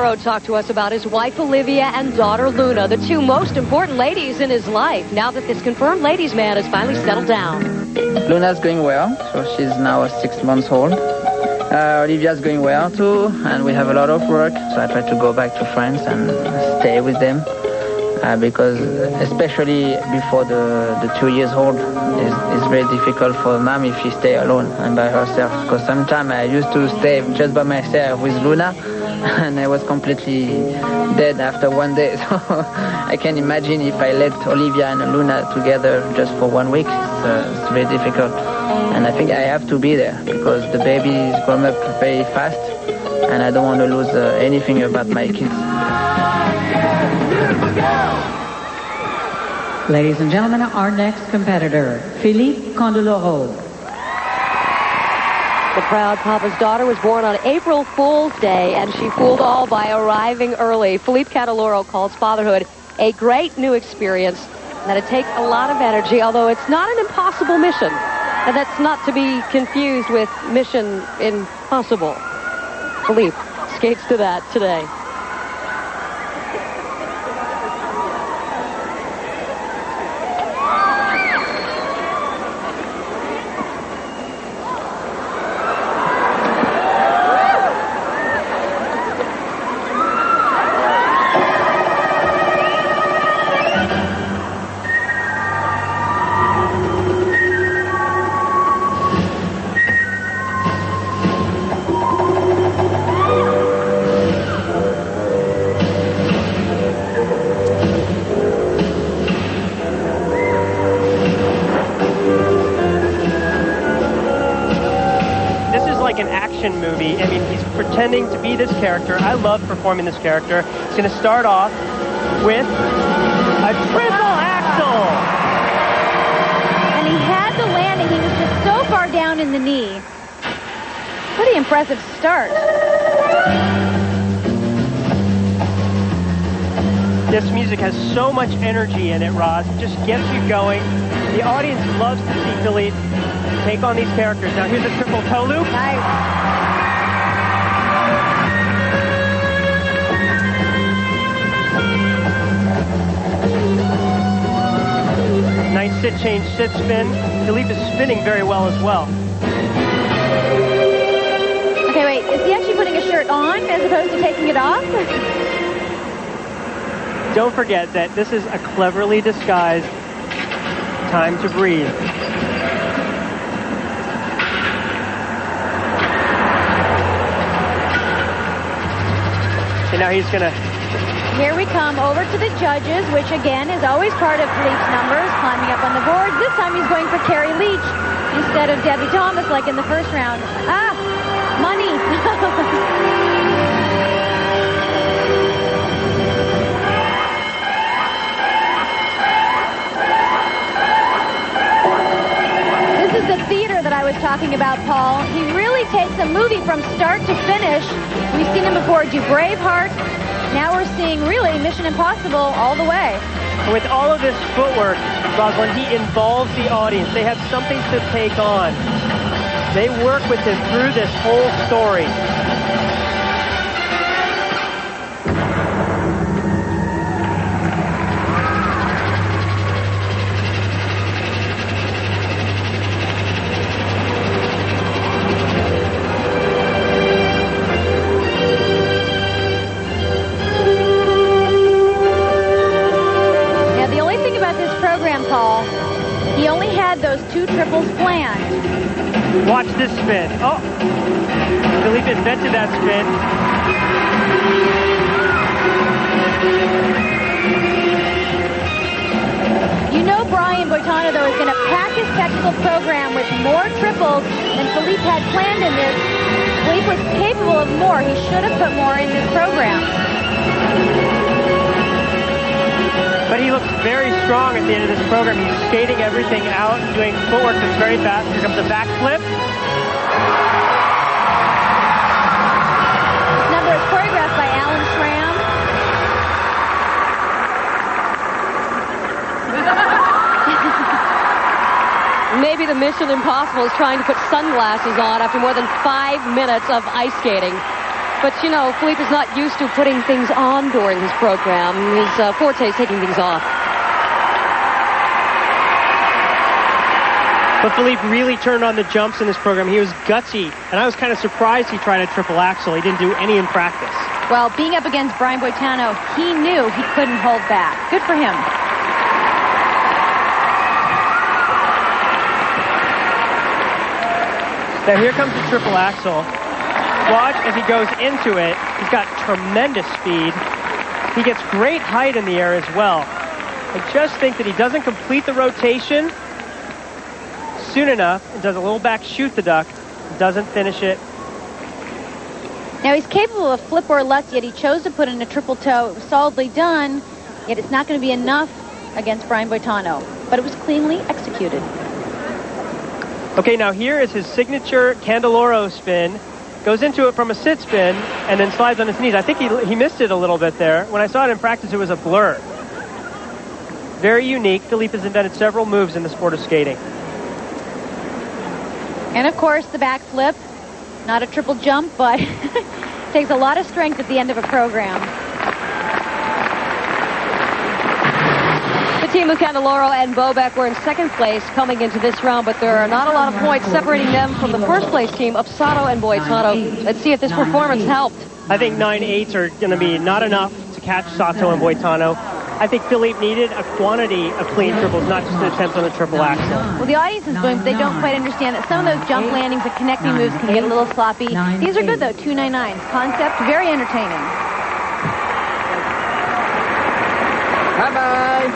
Candeloro talked to us about his wife Olivia and daughter Luna, the two most important ladies in his life, now that this confirmed ladies' man has finally settled down. Luna's going well, so she's now 6 months old. Olivia's going well too, and we have a lot of work, so I try to go back to France and stay with them. Because especially before the 2 years old, it's very difficult for mom if she stay alone and by herself. Because sometimes I used to stay just by myself with Luna, and I was completely dead after one day. So I can imagine if I let Olivia and Luna together just for 1 week, it's very difficult. And I think I have to be there because the baby is growing up very fast, and I don't want to lose anything about my kids. Ladies and gentlemen, our next competitor, Philippe Candeloro. The proud papa's daughter was born on April Fool's Day, and she fooled all by arriving early. Philippe Candeloro calls fatherhood a great new experience, that it takes a lot of energy, although it's not an impossible mission. And that's not to be confused with Mission Impossible. Philippe skates to that today. Movie. I mean, he's pretending to be this character. I love performing this character. He's going to start off with a triple axel. And he had the landing. He was just so far down in the knee. Pretty impressive start. This music has so much energy in it, Roz. It just gets you going. The audience loves to see Philippe take on these characters. Now here's a triple toe loop. Nice. Nice sit change, sit spin. Philippe is spinning very well as well. Okay, wait. Is he actually putting a shirt on as opposed to taking it off? Don't forget that this is a cleverly disguised time to breathe. And now he's going to... Here we come over to the judges, which again is always part of Philippe's numbers, climbing up on the boards. This time he's going for Carrie Leach instead of Debbie Thomas like in the first round. Ah, money. This is the theater that I was talking about, Paul. He really takes a movie from start to finish. We've seen him before do Braveheart. Now we're seeing, really, Mission Impossible all the way. With all of this footwork, Rob, when he involves the audience, they have something to take on. They work with him through this whole story. Paul. He only had those 2 triples planned. Watch this spin. Oh, Philippe invented that spin. You know Brian Boitano, though, is going to pack his technical program with more triples than Philippe had planned in this. Philippe was capable of more. He should have put more in this program. But he looks very strong at the end of this program. He's skating everything out, doing footwork that's very fast. Here comes a backflip. This number is choreographed by Alan Schramm. Maybe the Mission Impossible is trying to put sunglasses on after more than 5 minutes of ice skating. But, you know, Philippe is not used to putting things on during his program. His forte is taking things off. But Philippe really turned on the jumps in this program. He was gutsy, and I was kind of surprised he tried a triple axel. He didn't do any in practice. Well, being up against Brian Boitano, he knew he couldn't hold back. Good for him. Now here comes the triple axel. Watch as he goes into it. He's got tremendous speed. He gets great height in the air as well. I just think that he doesn't complete the rotation soon enough and does a little back shoot the duck. Doesn't finish it. Now he's capable of flip or lutz, yet he chose to put in a triple toe. It was solidly done, yet it's not going to be enough against Brian Boitano. But it was cleanly executed. Okay, now here is his signature Candeloro spin. Goes into it from a sit spin and then slides on his knees. I think he missed it a little bit there. When I saw it in practice, it was a blur. Very unique. Philippe has invented several moves in the sport of skating. And, of course, the backflip. Not a triple jump, but takes a lot of strength at the end of a program. The team of Candeloro and Bobek were in second place coming into this round, but there are not a lot of points separating them from the first place team of Sato and Boitano. Let's see if this performance helped. I think 9/8 are going to be not enough to catch Sato and Boitano. I think Philippe needed a quantity of clean triples, not just an attempt on a triple axel. Well, the audience is going, but they don't quite understand that some of those jump landings and connecting moves can get a little sloppy. These are good, though. 299s. Concept, very entertaining. Bye-bye.